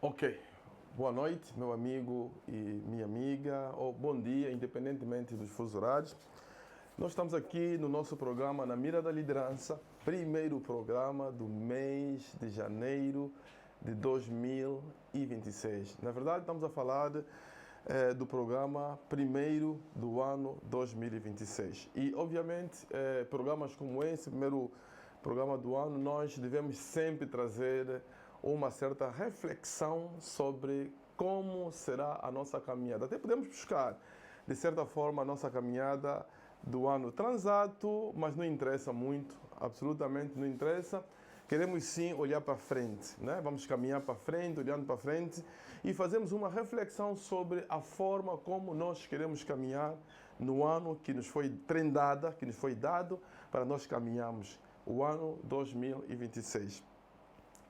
Ok. Boa noite, meu amigo e minha amiga, ou bom dia, independentemente dos fusos horários. Nós estamos aqui no nosso programa Na Mira da Liderança, primeiro programa do mês de janeiro de 2026. Na verdade, estamos a falar do programa primeiro do ano 2026. E, obviamente, programas como esse, primeiro programa do ano, nós devemos sempre trazer uma certa reflexão sobre como será a nossa caminhada. Até podemos buscar, de certa forma, a nossa caminhada do ano transato, mas não interessa muito, absolutamente não interessa. Queremos sim olhar para frente, né? Vamos caminhar para frente, olhando para frente e fazemos uma reflexão sobre a forma como nós queremos caminhar no ano que nos foi trendada, que nos foi dado para nós caminharmos, o ano 2026.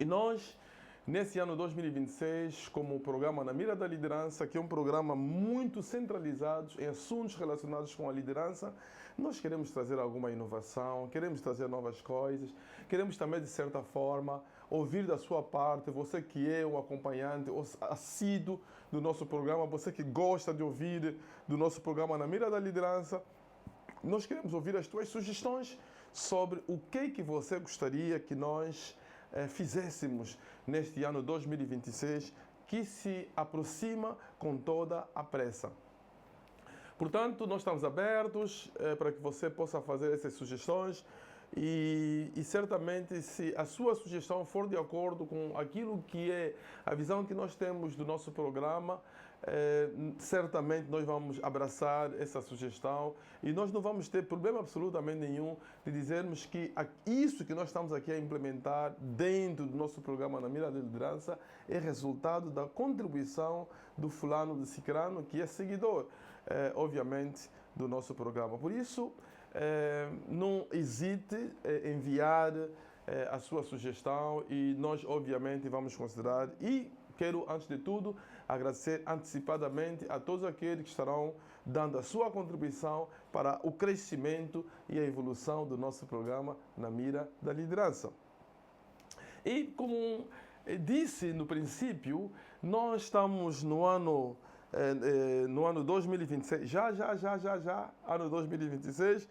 E nós, nesse ano 2026, como o programa Na Mira da Liderança, que é um programa muito centralizado em assuntos relacionados com a liderança, nós queremos trazer alguma inovação, queremos trazer novas coisas, queremos também, de certa forma, ouvir da sua parte, você que é um acompanhante assíduo do nosso programa, você que gosta de ouvir do nosso programa Na Mira da Liderança, nós queremos ouvir as tuas sugestões sobre o que você gostaria que nós fizéssemos neste ano 2026, que se aproxima com toda a pressa. Portanto, nós estamos abertos para que você possa fazer essas sugestões e certamente, se a sua sugestão for de acordo com aquilo que é a visão que nós temos do nosso programa, certamente nós vamos abraçar essa sugestão e nós não vamos ter problema absolutamente nenhum de dizermos que isso que nós estamos aqui a implementar dentro do nosso programa Na Mira da Liderança é resultado da contribuição do fulano, do cicrano, que é seguidor, obviamente, do nosso programa. Por isso, não hesite em enviar a sua sugestão e nós, obviamente, vamos considerar. E quero, antes de tudo, agradecer antecipadamente a todos aqueles que estarão dando a sua contribuição para o crescimento e a evolução do nosso programa Na Mira da Liderança. E como disse no princípio, nós estamos no ano 2026, ano 2026,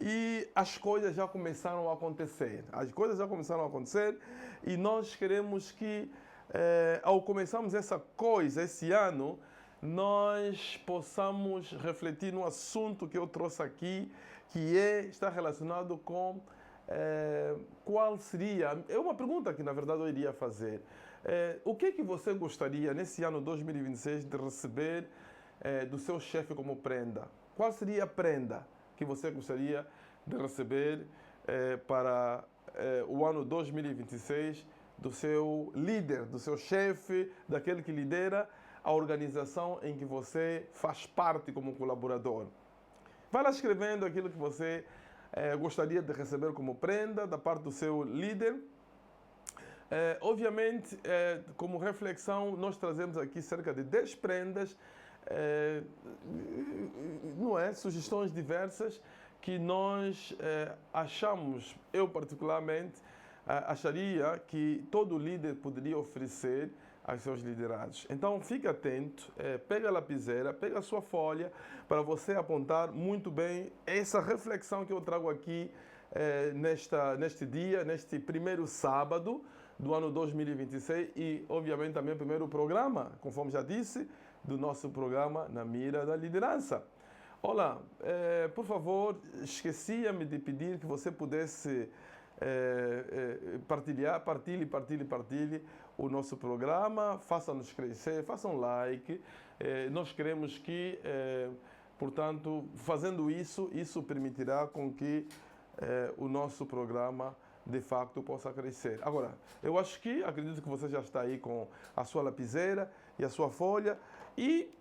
e as coisas já começaram a acontecer. As coisas já começaram a acontecer e nós queremos que, ao começarmos essa coisa, esse ano, nós possamos refletir no assunto que eu trouxe aqui, que está relacionado com qual seria... É uma pergunta que, na verdade, eu iria fazer. O que você gostaria, nesse ano 2026, de receber do seu chefe como prenda? Qual seria a prenda que você gostaria de receber para o ano 2026 do seu líder, do seu chefe, daquele que lidera a organização em que você faz parte como colaborador? Vai lá escrevendo aquilo que você gostaria de receber como prenda da parte do seu líder. Obviamente, como reflexão, nós trazemos aqui cerca de 10 prendas, não é? Sugestões diversas que nós achamos, eu particularmente, acharia que todo líder poderia oferecer aos seus liderados. Então, fique atento, pega a lapiseira, pega a sua folha, para você apontar muito bem essa reflexão que eu trago aqui neste dia, neste primeiro sábado do ano 2026 e, obviamente, também o primeiro programa, conforme já disse, do nosso programa Na Mira da Liderança. Olá, por favor, esquecia-me de pedir que você pudesse partilhe o nosso programa, faça-nos crescer, faça um like. Nós queremos que, portanto, fazendo isso, isso permitirá com que o nosso programa de facto possa crescer. Agora, eu acredito que você já está aí com a sua lapiseira e a sua folha e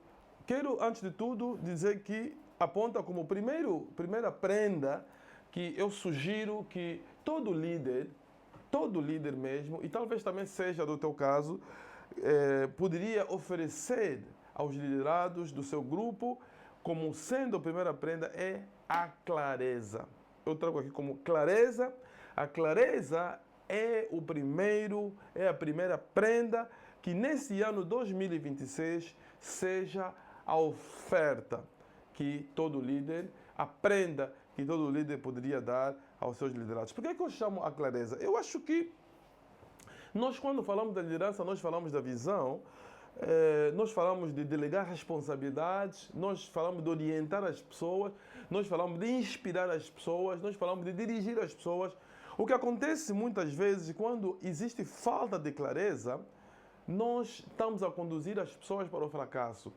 quero, antes de tudo, dizer que aponta como primeira prenda que eu sugiro que todo líder mesmo, e talvez também seja do teu caso, poderia oferecer aos liderados do seu grupo, como sendo a primeira prenda, é a clareza. Eu trago aqui como clareza. A clareza é a primeira prenda que nesse ano 2026 seja a oferta que todo líder aprenda, que todo líder poderia dar aos seus liderados. Por que é que eu chamo a clareza? Eu acho que nós, quando falamos da liderança, nós falamos da visão, nós falamos de delegar responsabilidades, nós falamos de orientar as pessoas, nós falamos de inspirar as pessoas, nós falamos de dirigir as pessoas. O que acontece muitas vezes, quando existe falta de clareza, nós estamos a conduzir as pessoas para o fracasso.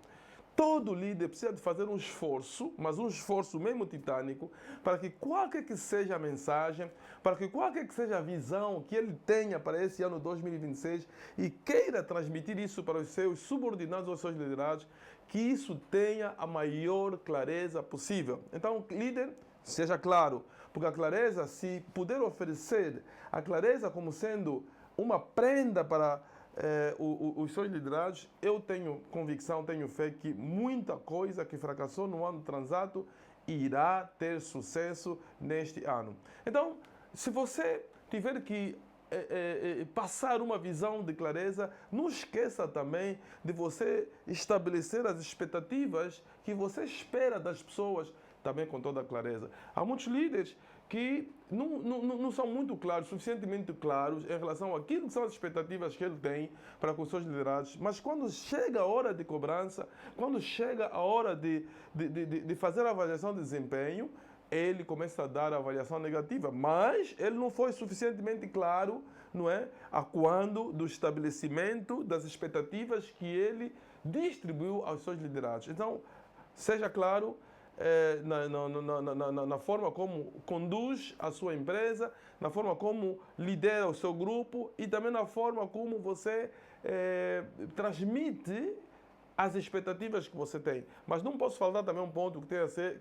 Todo líder precisa de fazer um esforço, mas um esforço mesmo titânico, para que qualquer que seja a mensagem, para que qualquer que seja a visão que ele tenha para esse ano 2026 e queira transmitir isso para os seus subordinados ou seus liderados, que isso tenha a maior clareza possível. Então, líder, seja claro, porque a clareza, se puder oferecer a clareza como sendo uma prenda para os seus liderados, eu tenho convicção, tenho fé que muita coisa que fracassou no ano transato irá ter sucesso neste ano. Então, se você tiver que passar uma visão de clareza, não esqueça também de você estabelecer as expectativas que você espera das pessoas, também com toda a clareza. Há muitos líderes que não são muito claros, suficientemente claros em relação àquilo que são as expectativas que ele tem para com os seus liderados, mas quando chega a hora de cobrança, quando chega a hora de fazer a avaliação de desempenho, ele começa a dar a avaliação negativa, mas ele não foi suficientemente claro, não é, a quando do estabelecimento das expectativas que distribuiu aos seus liderados. Então, seja claro na forma como conduz a sua empresa, na forma como lidera o seu grupo e também na forma como você transmite as expectativas que você tem. Mas não posso faltar também um ponto que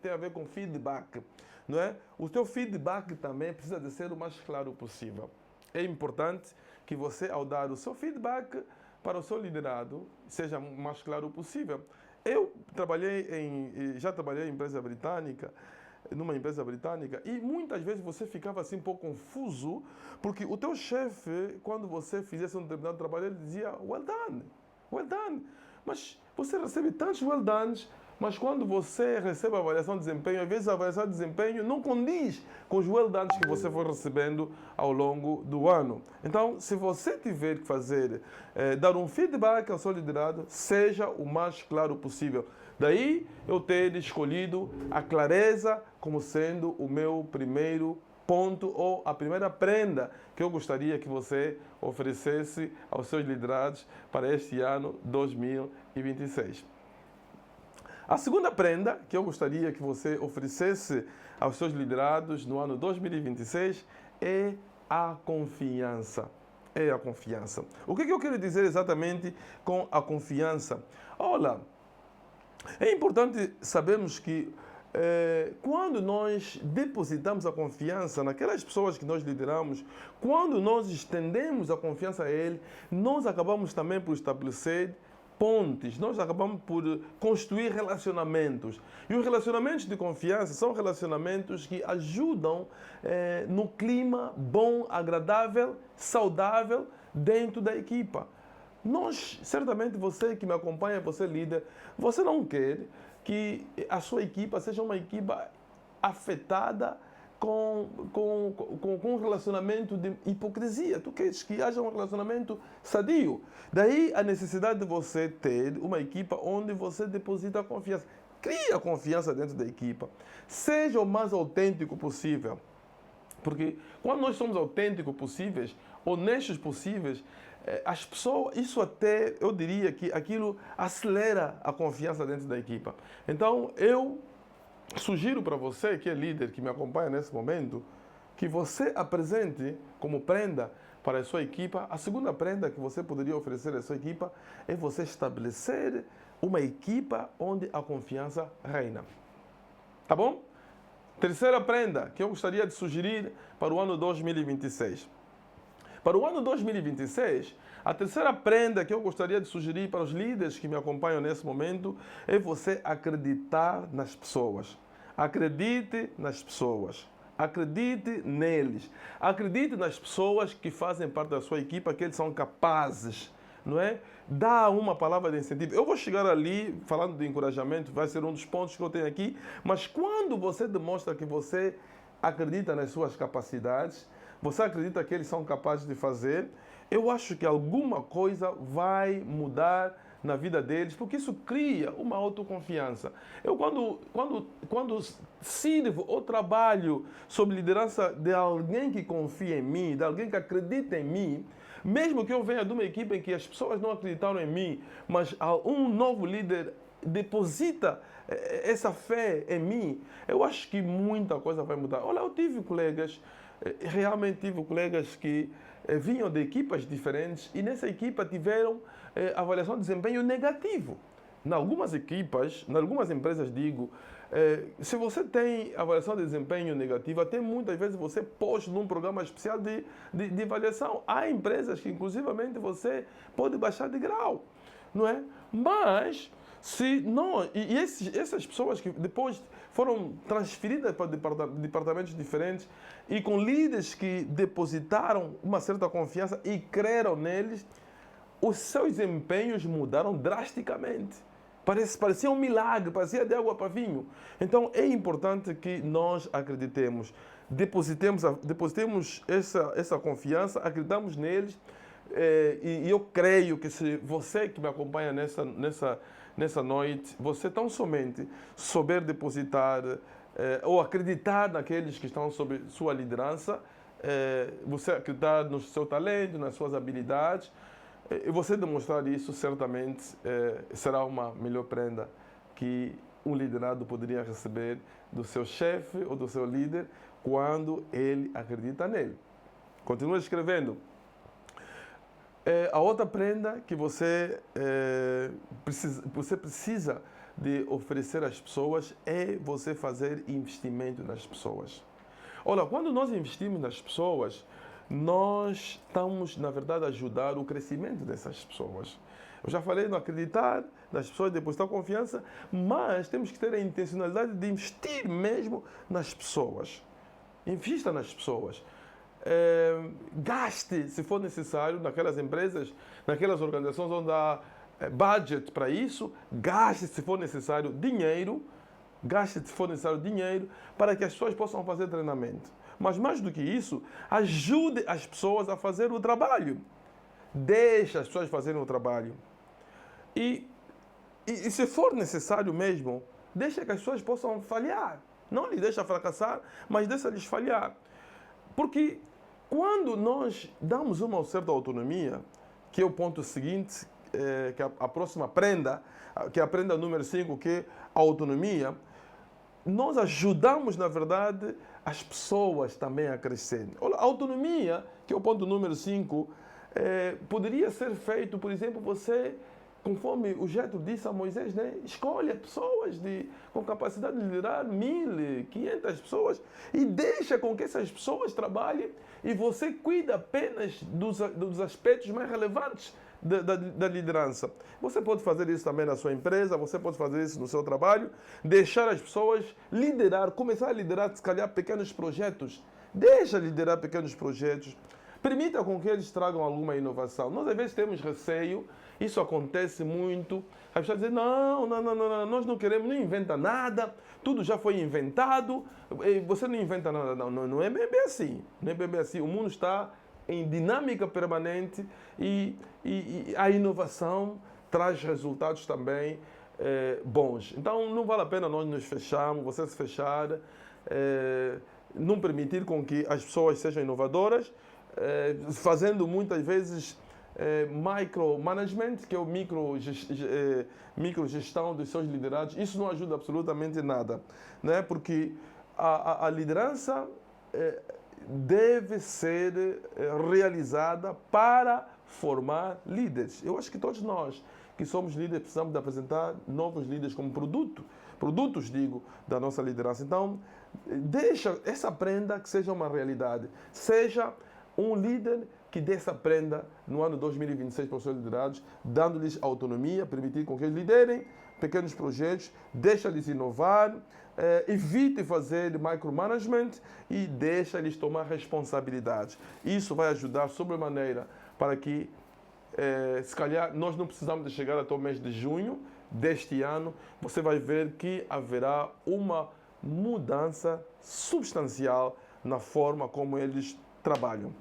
tem a ver com feedback, não é? O seu feedback também precisa de ser o mais claro possível. É importante que você, ao dar o seu feedback para o seu liderado, seja o mais claro possível. Eu já trabalhei em numa empresa britânica, e muitas vezes você ficava assim um pouco confuso, porque o teu chefe, quando você fizesse um determinado trabalho, ele dizia, well done, well done. Mas você recebe tantos well dones, mas quando você recebe a avaliação de desempenho, às vezes a avaliação de desempenho não condiz com os well dones que você foi recebendo ao longo do ano. Então, se você tiver que dar um feedback ao seu liderado, seja o mais claro possível. Daí eu ter escolhido a clareza como sendo o meu primeiro ponto ou a primeira prenda que eu gostaria que você oferecesse aos seus liderados para este ano 2026. A segunda prenda que eu gostaria que você oferecesse aos seus liderados no ano 2026 é a confiança. É a confiança. O que eu quero dizer exatamente com a confiança? Olha, é importante sabermos que quando nós depositamos a confiança naquelas pessoas que nós lideramos, quando nós estendemos a confiança a ele, nós acabamos também por estabelecer pontes, nós acabamos por construir relacionamentos. E os relacionamentos de confiança são relacionamentos que ajudam no clima bom, agradável, saudável dentro da equipa. Certamente você que me acompanha, você líder, você não quer que a sua equipa seja uma equipa afetada com um relacionamento de hipocrisia. Tu queres que haja um relacionamento sadio. Daí a necessidade de você ter uma equipa onde você deposita a confiança. Cria a confiança dentro da equipa. Seja o mais autêntico possível. Porque quando nós somos autênticos possíveis, honestos possíveis, as pessoas, isso até, eu diria que aquilo acelera a confiança dentro da equipa. Então, eu sugiro para você, que é líder, que me acompanha nesse momento, que você apresente como prenda para a sua equipa. A segunda prenda que você poderia oferecer à sua equipa é você estabelecer uma equipa onde a confiança reina. Tá bom? Terceira prenda que eu gostaria de sugerir para o ano 2026. Para o ano 2026, a terceira prenda que eu gostaria de sugerir para os líderes que me acompanham nesse momento é você acreditar nas pessoas. Acredite nas pessoas. Acredite neles. Acredite nas pessoas que fazem parte da sua equipa, que eles são capazes, não é? Dá uma palavra de incentivo. Eu vou chegar ali falando de encorajamento, vai ser um dos pontos que eu tenho aqui, mas quando você demonstra que você acredita nas suas capacidades, você acredita que eles são capazes de fazer, eu acho que alguma coisa vai mudar na vida deles, porque isso cria uma autoconfiança. Eu, quando sirvo ou trabalho sob liderança de alguém que confia em mim, de alguém que acredita em mim, mesmo que eu venha de uma equipe em que as pessoas não acreditaram em mim, mas um novo líder deposita essa fé em mim, eu acho que muita coisa vai mudar. Olha, eu tive colegas, realmente tive colegas que vinham de equipas diferentes e nessa equipa tiveram avaliação de desempenho negativo. Em algumas equipas, em algumas empresas, digo, se você tem avaliação de desempenho negativa, até muitas vezes você posta num programa especial de avaliação. Há empresas que, inclusivamente, você pode baixar de grau, não é? Mas, se não... essas pessoas que depois foram transferidas para departamentos diferentes e com líderes que depositaram uma certa confiança e creram neles, os seus desempenhos mudaram drasticamente. Parecia um milagre, parecia de água para vinho. Então é importante que nós acreditemos, depositemos essa confiança, acreditamos neles. E eu creio que se você que me acompanha nessa noite, você tão somente souber depositar ou acreditar naqueles que estão sob sua liderança, você acreditar no seu talento, nas suas habilidades, e você demonstrar isso, certamente será uma melhor prenda que um liderado poderia receber do seu chefe ou do seu líder quando ele acredita nele. Continua escrevendo. A outra prenda que você precisa de oferecer às pessoas é você fazer investimento nas pessoas. Olha, quando nós investimos nas pessoas, nós estamos, na verdade, a ajudar o crescimento dessas pessoas. Eu já falei no acreditar nas pessoas, depositar confiança, mas temos que ter a intencionalidade de investir mesmo nas pessoas. Invista nas pessoas. Gaste, se for necessário, naquelas empresas, naquelas organizações onde há budget para isso, gaste, se for necessário, dinheiro, para que as pessoas possam fazer treinamento. Mas mais do que isso, ajude as pessoas a fazer o trabalho. Deixe as pessoas fazerem o trabalho. E se for necessário mesmo, deixe que as pessoas possam falhar. Não lhes deixa fracassar, mas deixa-lhes falhar. Porque quando nós damos uma certa autonomia, que é o ponto seguinte, que é a próxima prenda, que é a prenda número 5, que é a autonomia, nós ajudamos, na verdade, as pessoas também a crescer. Olha, a autonomia, que é o ponto número 5, poderia ser feito, por exemplo, você, conforme o Jetro disse a Moisés, né, escolha pessoas com capacidade de liderar 1.500 pessoas e deixa com que essas pessoas trabalhem e você cuida apenas dos aspectos mais relevantes da liderança. Você pode fazer isso também na sua empresa, você pode fazer isso no seu trabalho, deixar as pessoas liderar, começar a liderar, se calhar, pequenos projetos. Deixa liderar pequenos projetos. Permita com que eles tragam alguma inovação. Nós, às vezes, temos receio, isso acontece muito. As pessoas dizem, não, nós não queremos, não inventa nada, tudo já foi inventado, você não inventa nada. Não é bem assim. Não é bem assim. O mundo está em dinâmica permanente e a inovação traz resultados também bons. Então, não vale a pena nós nos fecharmos, você se fechar, não permitir com que as pessoas sejam inovadoras, fazendo muitas vezes micromanagement, que é o microgestão dos seus liderados. Isso não ajuda absolutamente nada, né? Porque a liderança deve ser realizada para formar líderes. Eu acho que todos nós que somos líderes precisamos de apresentar novos líderes como produtos, digo, da nossa liderança. Então, deixa essa prenda que seja uma realidade. Seja um líder que dê essa prenda no ano 2026 para os seus liderados, dando-lhes autonomia, permitir com que eles liderem pequenos projetos, deixa-lhes inovar, evite fazer micromanagement e deixa-lhes tomar responsabilidades. Isso vai ajudar sobremaneira para que se calhar nós não precisamos de chegar até o mês de junho deste ano, você vai ver que haverá uma mudança substancial na forma como eles trabalham.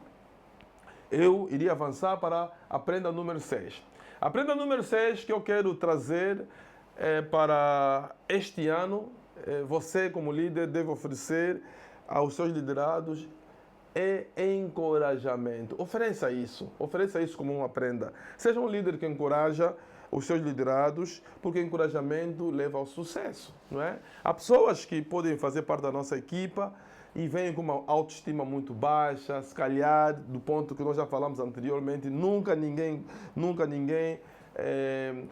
Eu iria avançar para a prenda número 6. A prenda número 6 que eu quero trazer para este ano, você como líder deve oferecer aos seus liderados encorajamento. Ofereça isso como uma prenda. Seja um líder que encoraja os seus liderados, porque encorajamento leva ao sucesso, não é? Há pessoas que podem fazer parte da nossa equipa e vêm com uma autoestima muito baixa, se calhar, do ponto que nós já falamos anteriormente, nunca ninguém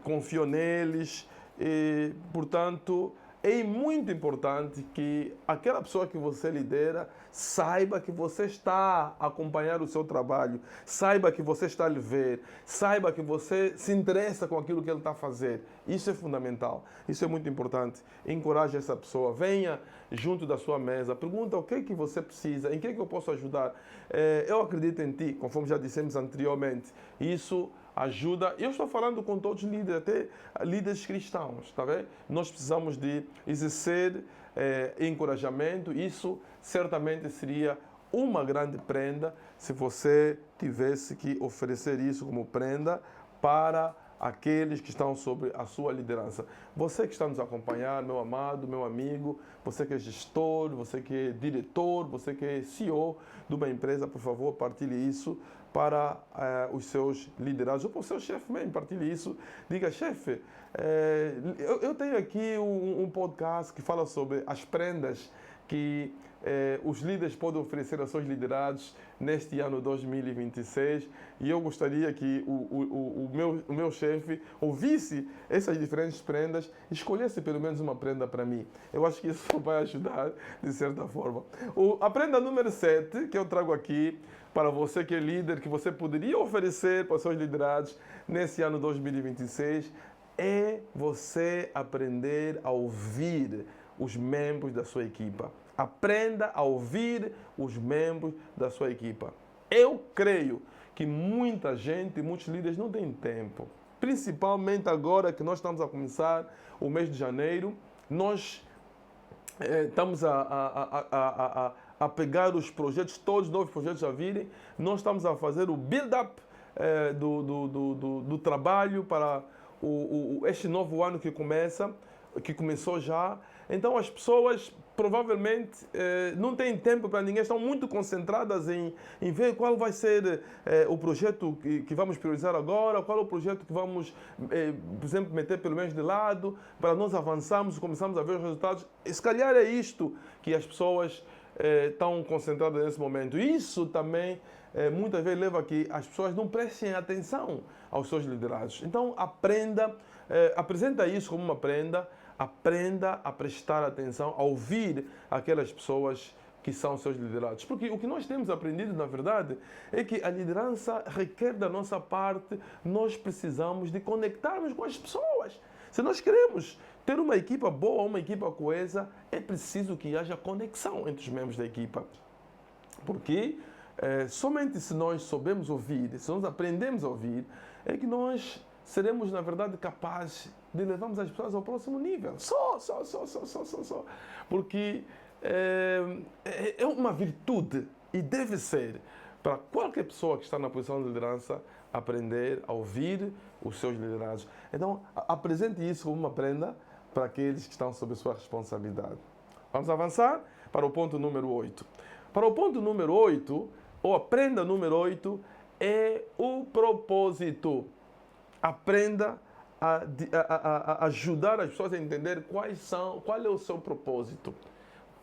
confiou neles e, portanto, é muito importante que aquela pessoa que você lidera saiba que você está a acompanhar o seu trabalho, saiba que você está a lhe ver, saiba que você se interessa com aquilo que ele está a fazer. Isso é fundamental, isso é muito importante. Encoraje essa pessoa, venha junto da sua mesa, pergunta o que é que você precisa, em que é que eu posso ajudar. Eu acredito em ti, conforme já dissemos anteriormente. Isso ajuda. Eu estou falando com todos os líderes, até líderes cristãos, tá vendo? Nós precisamos de exercer encorajamento. Isso certamente seria uma grande prenda se você tivesse que oferecer isso como prenda para aqueles que estão sob a sua liderança. Você que está nos acompanhar, meu amado, meu amigo, você que é gestor, você que é diretor, você que é CEO de uma empresa, por favor, partilhe isso para os seus liderados, ou para o seu chefe mesmo, partilhe isso. Diga, chefe, eu tenho aqui um podcast que fala sobre as prendas que os líderes podem oferecer aos seus liderados neste ano 2026 e eu gostaria que o meu chefe ouvisse essas diferentes prendas e escolhesse pelo menos uma prenda para mim. Eu acho que isso vai ajudar de certa forma. A prenda número 7 que eu trago aqui para você que é líder, que você poderia oferecer para os seus liderados nesse ano 2026 é você aprender a ouvir os membros da sua equipa. Aprenda a ouvir os membros da sua equipa. Eu creio que muita gente, muitos líderes não têm tempo. Principalmente agora que nós estamos a começar o mês de janeiro, nós estamos a pegar os projetos, todos os novos projetos a virem, nós estamos a fazer o build-up do trabalho para este novo ano que começou já. Então as pessoas provavelmente não têm tempo para ninguém, estão muito concentradas em ver qual vai ser o projeto que vamos priorizar agora, qual é o projeto que vamos, por exemplo, meter pelo menos de lado, para nós avançarmos e começarmos a ver os resultados. E, se calhar é isto que as pessoas estão concentradas nesse momento. Isso também muitas vezes leva a que as pessoas não prestem atenção aos seus liderados. Então aprenda, apresenta isso como uma prenda, aprenda a prestar atenção, a ouvir aquelas pessoas que são seus liderados. Porque o que nós temos aprendido, na verdade, é que a liderança requer da nossa parte, nós precisamos de conectarmos com as pessoas. Se nós queremos ter uma equipa boa, uma equipa coesa, é preciso que haja conexão entre os membros da equipa. Porque somente se nós soubermos ouvir, se nós aprendemos a ouvir, é que nós seremos, na verdade, capazes de levarmos as pessoas ao próximo nível. Só. Porque é uma virtude e deve ser para qualquer pessoa que está na posição de liderança aprender a ouvir os seus liderados. Então, apresente isso como uma prenda para aqueles que estão sob a sua responsabilidade. Vamos avançar para o ponto número 8. Para o ponto número 8, ou a prenda número 8, é o propósito. Aprenda a ajudar as pessoas a entender qual é o seu propósito.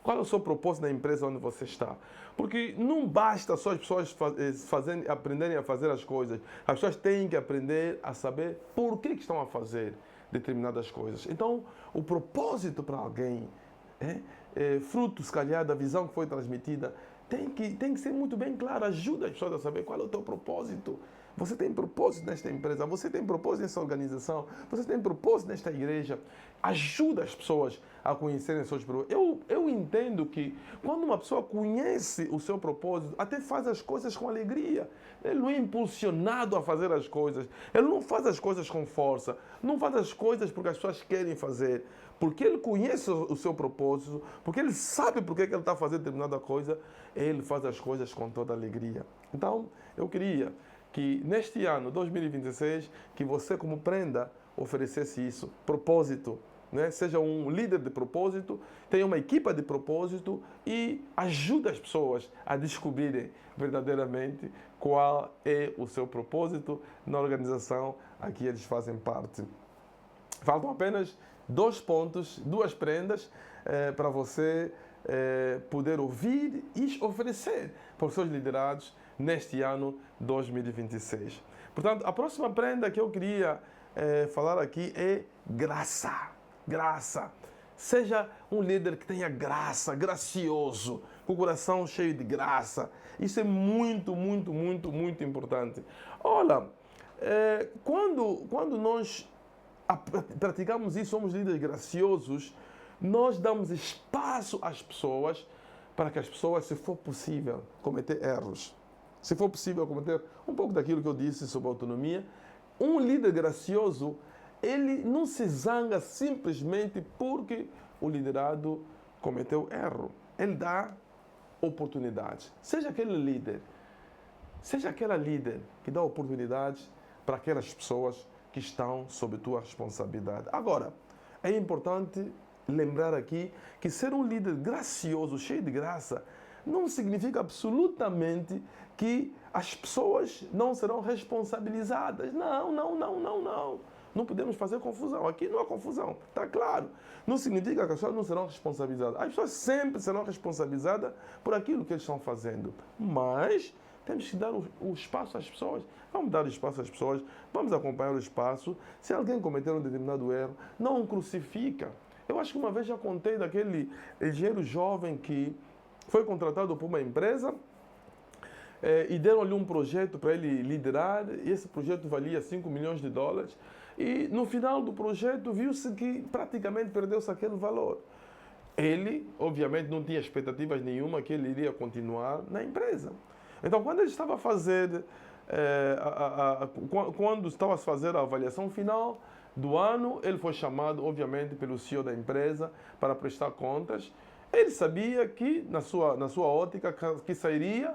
Qual é o seu propósito na empresa onde você está? Porque não basta só as pessoas aprenderem a fazer as coisas. As pessoas têm que aprender a saber por que estão a fazer determinadas coisas. Então, o propósito para alguém, fruto, se calhar, da visão que foi transmitida, tem que ser muito bem claro. Ajuda as pessoas a saber qual é o teu propósito. Você tem propósito nesta empresa, você tem propósito nessa organização, você tem propósito nesta igreja. Ajuda as pessoas a conhecerem os seus propósitos. Eu entendo que quando uma pessoa conhece o seu propósito, até faz as coisas com alegria. Ele não é impulsionado a fazer as coisas. Ele não faz as coisas com força. Não faz as coisas porque as pessoas querem fazer. Porque ele conhece o seu propósito, porque ele sabe por que ele está fazendo determinada coisa, ele faz as coisas com toda alegria. Então, eu queria que neste ano, 2026, que você como prenda oferecesse isso, propósito, né? Seja um líder de propósito, tenha uma equipa de propósito e ajude as pessoas a descobrirem verdadeiramente qual é o seu propósito na organização a que eles fazem parte. Faltam apenas 2 pontos, 2 prendas para você poder ouvir e oferecer para os seus liderados neste ano 2026. Portanto, a próxima prenda que eu queria falar aqui é graça. Graça. Seja um líder que tenha graça, gracioso, com o coração cheio de graça. Isso é muito, muito, muito, muito importante. Olha, quando nós praticamos isso, somos líderes graciosos, nós damos espaço às pessoas para que as pessoas, se for possível, cometer erros. Se for possível cometer um pouco daquilo que eu disse sobre autonomia, um líder gracioso, ele não se zanga simplesmente porque o liderado cometeu erro. Ele dá oportunidades. Seja aquele líder, seja aquela líder que dá oportunidades para aquelas pessoas que estão sob tua responsabilidade. Agora, é importante lembrar aqui que ser um líder gracioso, cheio de graça, não significa absolutamente que as pessoas não serão responsabilizadas. Não. Não podemos fazer confusão. Aqui não há confusão, está claro. Não significa que as pessoas não serão responsabilizadas. As pessoas sempre serão responsabilizadas por aquilo que eles estão fazendo. Mas temos que dar o espaço às pessoas. Vamos dar espaço às pessoas, vamos acompanhar o espaço. Se alguém cometer um determinado erro, não o crucifica. Eu acho que uma vez já contei daquele engenheiro jovem que foi contratado por uma empresa e deram-lhe um projeto para ele liderar, e esse projeto valia 5 milhões de dólares. E no final do projeto viu-se que praticamente perdeu-se aquele valor. Ele, obviamente, não tinha expectativas nenhuma que ele iria continuar na empresa. Então, quando ele estava a fazer, quando estava a fazer a avaliação final do ano, ele foi chamado, obviamente, pelo CEO da empresa para prestar contas. Ele sabia que, na sua ótica, que sairia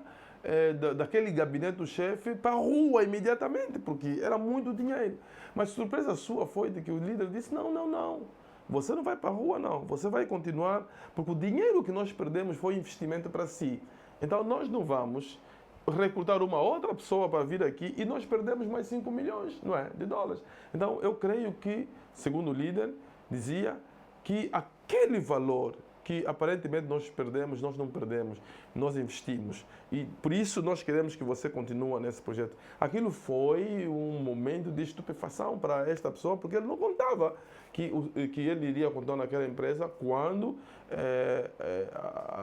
daquele gabinete do chefe para a rua imediatamente, porque era muito dinheiro. Mas surpresa sua foi de que o líder disse, não, você não vai para a rua não, você vai continuar, porque o dinheiro que nós perdemos foi investimento para si. Então nós não vamos recrutar uma outra pessoa para vir aqui e nós perdemos mais 5 milhões, não é, de dólares. Então eu creio que, segundo o líder, dizia que aquele valor que aparentemente nós perdemos, nós não perdemos, nós investimos. E por isso nós queremos que você continue nesse projeto. Aquilo foi um momento de estupefação para esta pessoa, porque ele não contava que ele iria continuar naquela empresa quando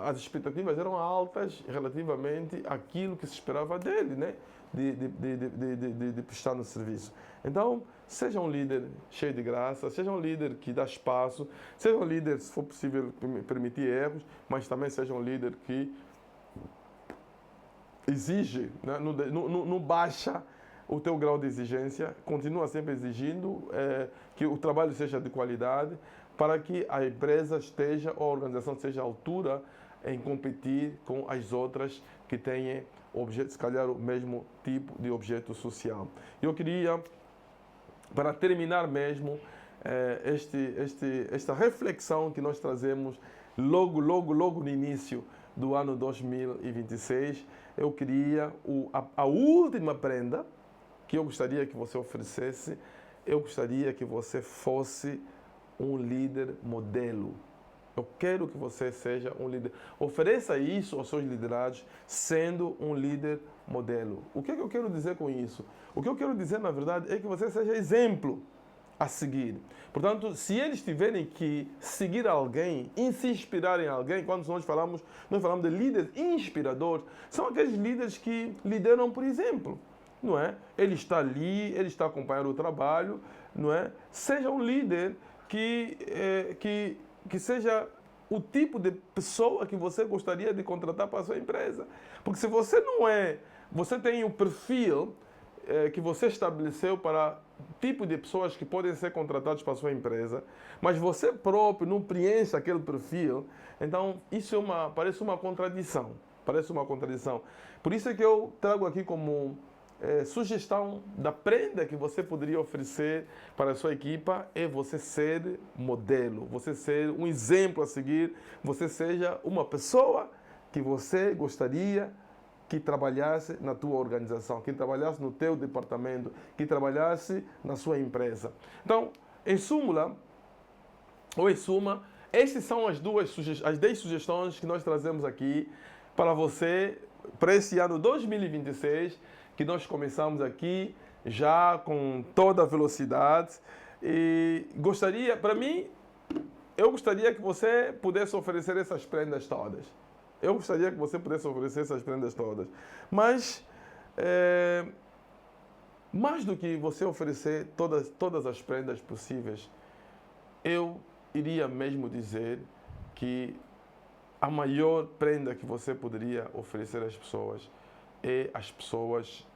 as expectativas eram altas relativamente àquilo que se esperava dele, né? De prestar no serviço. Então, seja um líder cheio de graça, seja um líder que dá espaço, seja um líder, se for possível, permitir erros, mas também seja um líder que exige, né? Não baixa o teu grau de exigência, continua sempre exigindo que o trabalho seja de qualidade para que a empresa esteja, ou a organização esteja à altura em competir com as outras que têm se calhar o mesmo tipo de objeto social. Eu queria, para terminar mesmo, esta reflexão que nós trazemos logo no início do ano 2026, eu queria a última prenda que eu gostaria que você oferecesse, eu gostaria que você fosse um líder modelo. Eu quero que você seja um líder. Ofereça isso aos seus liderados sendo um líder modelo. O que é que eu quero dizer com isso? O que eu quero dizer, na verdade, é que você seja exemplo a seguir. Portanto, se eles tiverem que seguir alguém, se inspirar em alguém, quando nós falamos de líderes inspiradores, são aqueles líderes que lideram por exemplo. não é? Ele está ali, ele está acompanhando o trabalho, não é? Seja um líder que seja o tipo de pessoa que você gostaria de contratar para a sua empresa. Porque se você não é, você tem um perfil que você estabeleceu para o tipo de pessoas que podem ser contratados para a sua empresa, mas você próprio não preenche aquele perfil, então isso parece uma contradição. Parece uma contradição. Por isso é que eu trago aqui como sugestão da prenda que você poderia oferecer para a sua equipa é você ser modelo, você ser um exemplo a seguir, você seja uma pessoa que você gostaria que trabalhasse na tua organização, que trabalhasse no teu departamento, que trabalhasse na sua empresa. Então, em súmula, ou em suma, essas são as 10 sugestões que nós trazemos aqui para você, para esse ano 2026, que nós começamos aqui já com toda a velocidade. E gostaria, para mim, eu gostaria que você pudesse oferecer essas prendas todas. Eu gostaria que você pudesse oferecer essas prendas todas. Mas, mais do que você oferecer todas as prendas possíveis, eu iria mesmo dizer que a maior prenda que você poderia oferecer às pessoas é as pessoas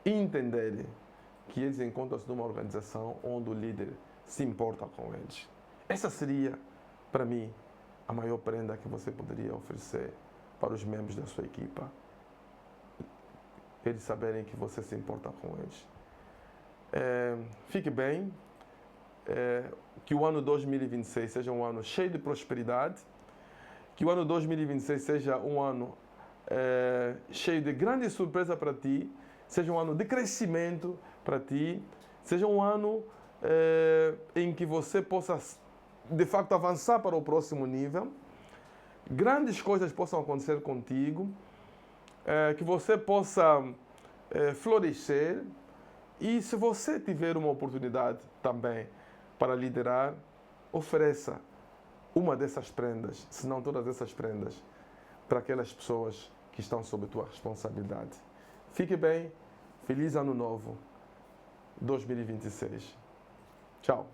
entenderem que eles encontram-se numa organização onde o líder se importa com eles. Essa seria, para mim, a maior prenda que você poderia oferecer para os membros da sua equipa. Eles saberem que você se importa com eles. Fique bem. Que o ano 2026 seja um ano cheio de prosperidade. Que o ano 2026 seja um ano cheio de grande surpresa para ti. Seja um ano de crescimento para ti. Seja um ano em que você possa, de facto, avançar para o próximo nível. Grandes coisas possam acontecer contigo. Que você possa florescer. E se você tiver uma oportunidade também para liderar, ofereça uma dessas prendas, se não todas essas prendas, para aquelas pessoas que estão sob a tua responsabilidade. Fique bem, feliz ano novo 2026. Tchau.